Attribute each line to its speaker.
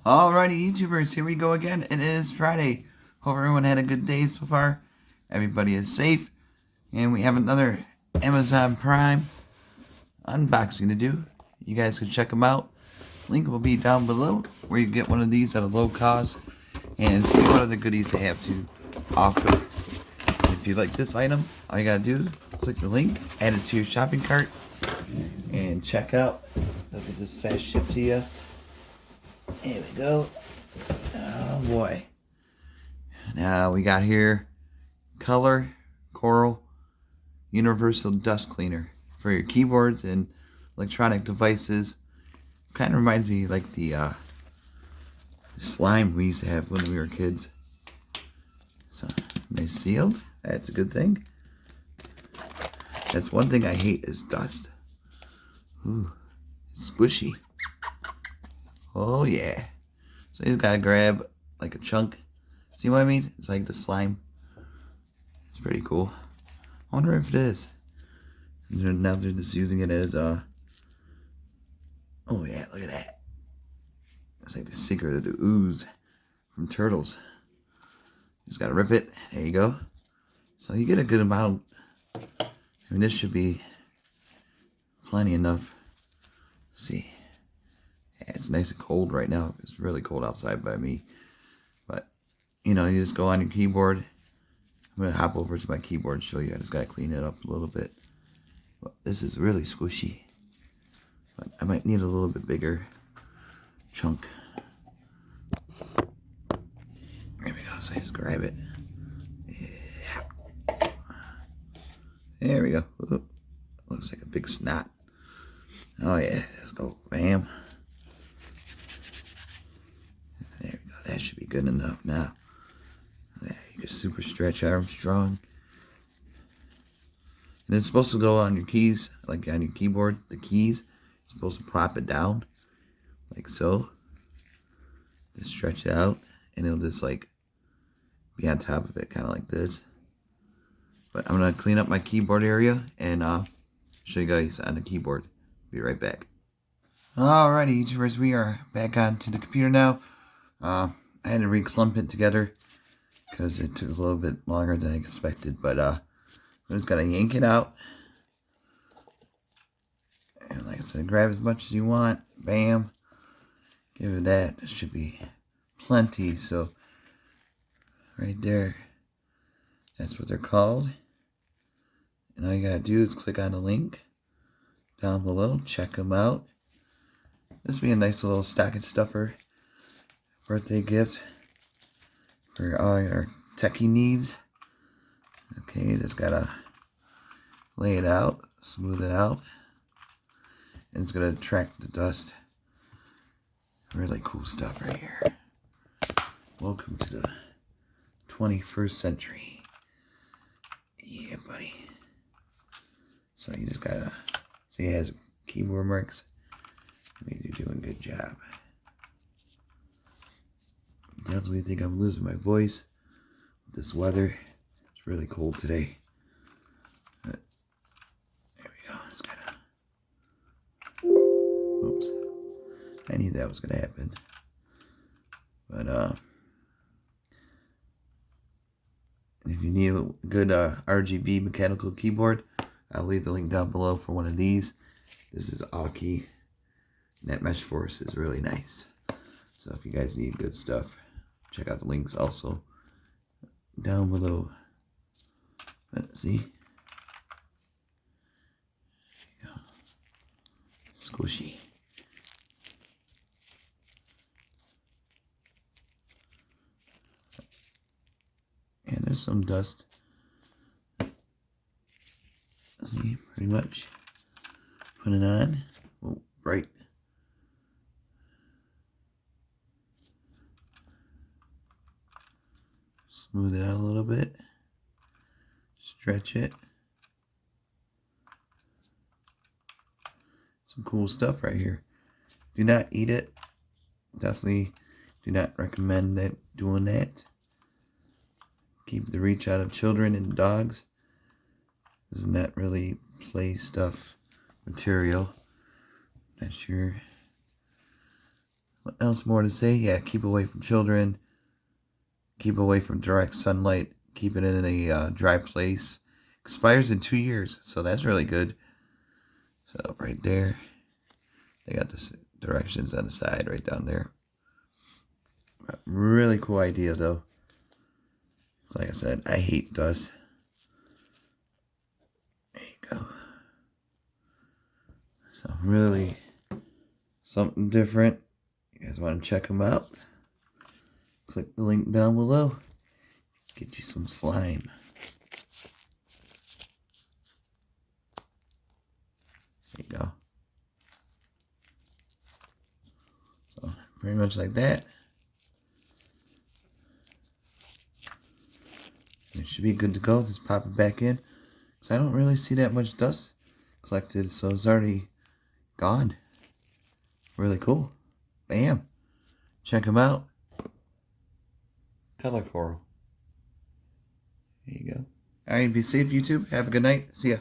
Speaker 1: Alrighty, YouTubers, here we go again. It is Friday. Hope everyone had a good day so far. Everybody is safe. And we have another Amazon Prime unboxing to do. You guys can check them out. Link will be down below where you get one of these at a low cost and see what other goodies they have to offer. If you like this item, all you gotta do is click the link, add it to your shopping cart, and check out. Look at this fast ship to you. There we go. Oh boy. Now we got here ColorCoral Universal Dust Cleaner for your keyboards and electronic devices. Kind of reminds me like the slime we used to have when we were kids. So nice sealed. That's a good thing. That's one thing I hate is dust. Ooh, it's squishy. Oh yeah. So you just gotta grab like a chunk. See what I mean? It's like the slime. It's pretty cool. I wonder if it is. Now they're just using it as oh yeah, look at that. It's like the secret of the ooze from Turtles. Just gotta rip it. There you go. So you get a good amount. I mean, this should be plenty enough. Let's see. Yeah, it's nice and cold right now. It's really cold outside by me. But, you know, you just go on your keyboard. I'm going to hop over to my keyboard and show you. I just got to clean it up a little bit. But this is really squishy. But I might need a little bit bigger chunk. There we go. So I just grab it. Yeah. There we go. Ooh, looks like a big snot. Oh yeah, let's go. Bam. There we go. That should be good enough now. Yeah, you can super stretch Armstrong. And it's supposed to go on your keys, like on your keyboard, the keys. It's supposed to prop it down, like so. Just stretch it out, and it'll just like be on top of it, kind of like this. But I'm gonna clean up my keyboard area and show you guys on the keyboard. Be right back. Alrighty, YouTubers, we are back onto the computer now. I had to reclump it together because it took a little bit longer than I expected, but I just gotta yank it out. And like I said, grab as much as you want. Bam. Give it that. There should be plenty. So, right there. That's what they're called. And all you gotta do is click on the link down below. Check them out. This will be a nice little stocking stuffer birthday gift for all your techie needs. Okay, you just gotta lay it out, smooth it out, and it's gonna attract the dust. Really cool stuff right here. Welcome to the 21st century. Yeah, buddy. So you just gotta see it has keyboard marks. It means you're doing a good job. Definitely think I'm losing my voice with this weather. It's really cold today. But there we go. Just gotta. Oops. I knew that was gonna happen. But if you need a good RGB mechanical keyboard, I'll leave the link down below for one of these. This is Aki. That mesh force is really nice. So if you guys need good stuff, check out the links also down below. But see? There you go. Squishy. And there's some dust. See, pretty much. Put it on. Oh, right. Smooth it out a little bit. Stretch it. Some cool stuff right here. Do not eat it. Definitely do not recommend doing that. Keep the reach out of children and dogs. This is not really play stuff material. Not sure. What else more to say? Yeah, keep away from children. Keep away from direct sunlight. Keep it in a dry place. Expires in 2 years, so that's really good. So right there, they got the directions on the side right down there. Really cool idea though. So like I said, I hate dust. There you go. So really something different. You guys want to check them out? Click the link down below. Get you some slime. There you go. So pretty much like that. It should be good to go. Just pop it back in. So I don't really see that much dust collected, so it's already gone. Really cool. Bam. Check them out. ColorCoral. There you go. Alright, be safe, YouTube. Have a good night. See ya.